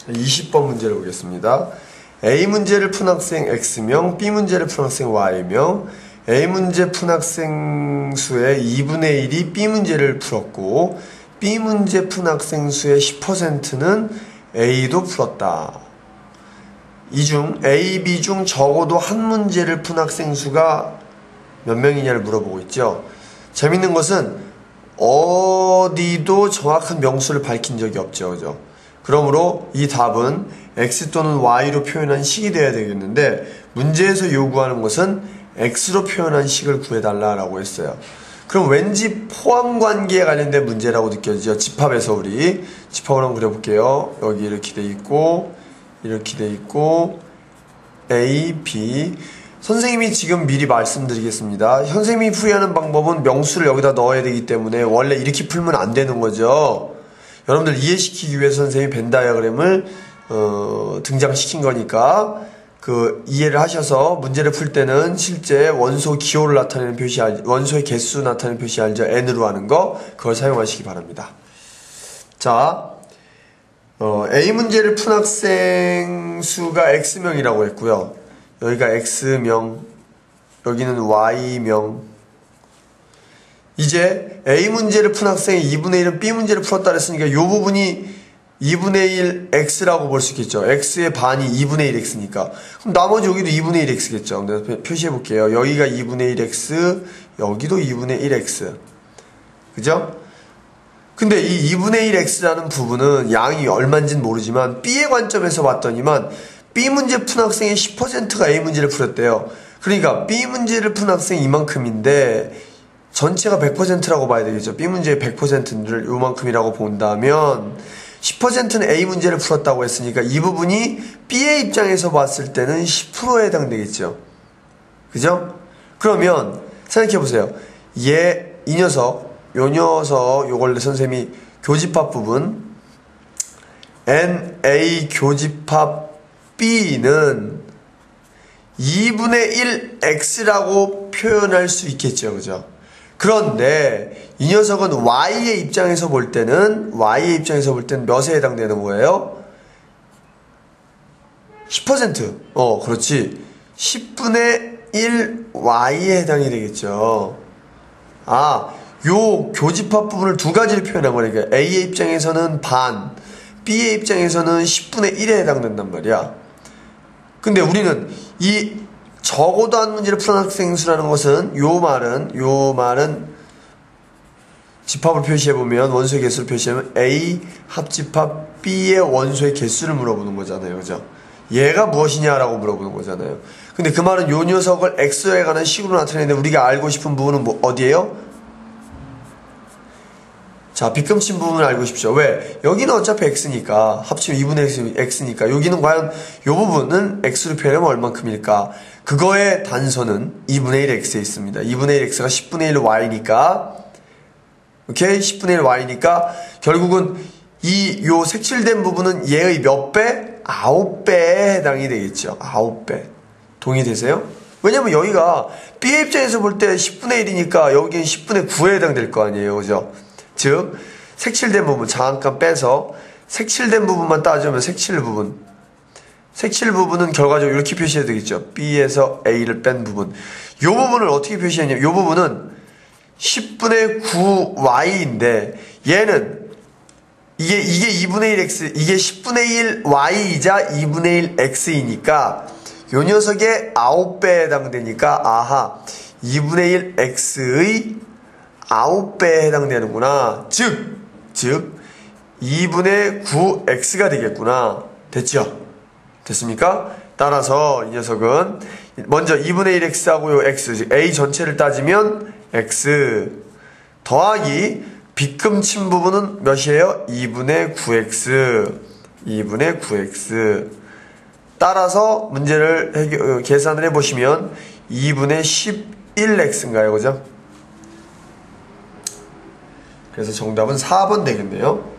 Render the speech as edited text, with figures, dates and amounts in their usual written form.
20번 문제를 보겠습니다. A 문제를 푼 학생 X명, B 문제를 푼 학생 Y명, A 문제 푼 학생 수의 2분의 1이 B 문제를 풀었고 B 문제 푼 학생 수의 10%는 A도 풀었다. 이 중 A, B 중 적어도 한 문제를 푼 학생 수가 몇 명이냐를 물어보고 있죠. 재밌는 것은 어디도 정확한 명수를 밝힌 적이 없죠. 그죠? 그러므로 이 답은 X 또는 Y로 표현한 식이 되어야 되겠는데 문제에서 요구하는 것은 X로 표현한 식을 구해달라고 했어요. 그럼 왠지 포함관계에 관련된 문제라고 느껴지죠. 집합에서 우리 집합을 한번 그려볼게요. 여기 이렇게 돼 있고 이렇게 돼 있고 A, B. 선생님이 지금 미리 말씀드리겠습니다. 선생님이 풀이하는 방법은 명수를 여기다 넣어야 되기 때문에 원래 이렇게 풀면 안 되는 거죠. 여러분들 이해시키기 위해서 선생님이 벤 다이어그램을 등장시킨 거니까 그 이해를 하셔서 문제를 풀 때는 실제 원소 기호를 나타내는 표시, 원소의 개수 나타내는 표시 알죠? n으로 하는 거, 그걸 사용하시기 바랍니다. 자, A 문제를 푼 학생 수가 X명이라고 했고요. 여기가 X명, 여기는 Y명. 이제 A 문제를 푼 학생이 2분의 1은 B 문제를 풀었다 그랬으니까 이 부분이 2분의 1 X라고 볼 수 있겠죠. X의 반이 2분의 1 X니까. 그럼 나머지 여기도 2분의 1 X겠죠. 그래서 표시해 볼게요. 여기가 2분의 1 X, 여기도 2분의 1 X. 그죠? 근데 이 2분의 1 X라는 부분은 양이 얼마인지는 모르지만 B의 관점에서 봤더니만 B 문제 푼 학생의 10%가 A 문제를 풀었대요. 그러니까 B 문제를 푼 학생이 이만큼인데 전체가 100%라고 봐야 되겠죠. B 문제의 100%를 요만큼이라고 본다면 10%는 A 문제를 풀었다고 했으니까 이 부분이 B의 입장에서 봤을 때는 10%에 해당되겠죠. 그죠? 그러면 생각해보세요. 이 녀석, 요 녀석, 요걸 선생님이 교집합 부분 NA 교집합 B는 2분의 1 X라고 표현할 수 있겠죠. 그죠? 그런데 이 녀석은 Y의 입장에서 볼 때는 몇에 해당되는 거예요? 10%. 그렇지. 10분의 1 Y에 해당이 되겠죠. 요 교집합 부분을 두 가지로 표현한 거니까 A의 입장에서는 반, B의 입장에서는 10분의 1에 해당된단 말이야. 근데 우리는 이 적어도 한 문제를 푸는 학생 수라는 것은 요 말은 집합을 표시해보면 원소의 개수를 표시하면 A 합집합 B의 원소의 개수를 물어보는 거잖아요. 그죠? 얘가 무엇이냐라고 물어보는 거잖아요. 근데 그 말은 요 녀석을 X에 관한 식으로 나타내는데 우리가 알고 싶은 부분은 어디예요? 자, 빗금친 부분을 알고 싶죠. 왜? 여기는 어차피 X니까, 합치면 2분의 X니까, 여기는 과연 요 부분은 X로 표현하면 얼만큼일까? 그거의 단서는 2분의 1 X에 있습니다. 2분의 1 X가 10분의 1 Y니까, 오케이? 10분의 1 Y니까, 결국은 요 색칠된 부분은 얘의 몇 배? 9배에 해당이 되겠죠. 9배. 동의되세요? 왜냐면 여기가 B의 입장에서 볼 때 10분의 1이니까 여기는 10분의 9에 해당될 거 아니에요. 그죠? 즉 색칠된 부분 잠깐 빼서 색칠된 부분만 따지면 색칠 부분은 결과적으로 이렇게 표시해야 되겠죠. B에서 A를 뺀 부분. 이 부분을 어떻게 표시했냐면 이 부분은 10분의 9 Y인데 얘는 이게 2분의 1 X, 이게 10분의 1 Y이자 2분의 1 X이니까 요 녀석의 9배에 해당되니까 2분의 1 X의 9배에 해당되는구나. 즉 2분의 9X가 되겠구나. 됐죠? 됐습니까? 따라서 이 녀석은 먼저 2분의 1X하고 요 X, 즉 A 전체를 따지면 X 더하기 빗금친 부분은 몇이에요? 2분의 9X. 2분의 9X. 따라서 문제를 계산을 해보시면 2분의 11X인가요? 그죠? 그래서 정답은 4번 되겠네요.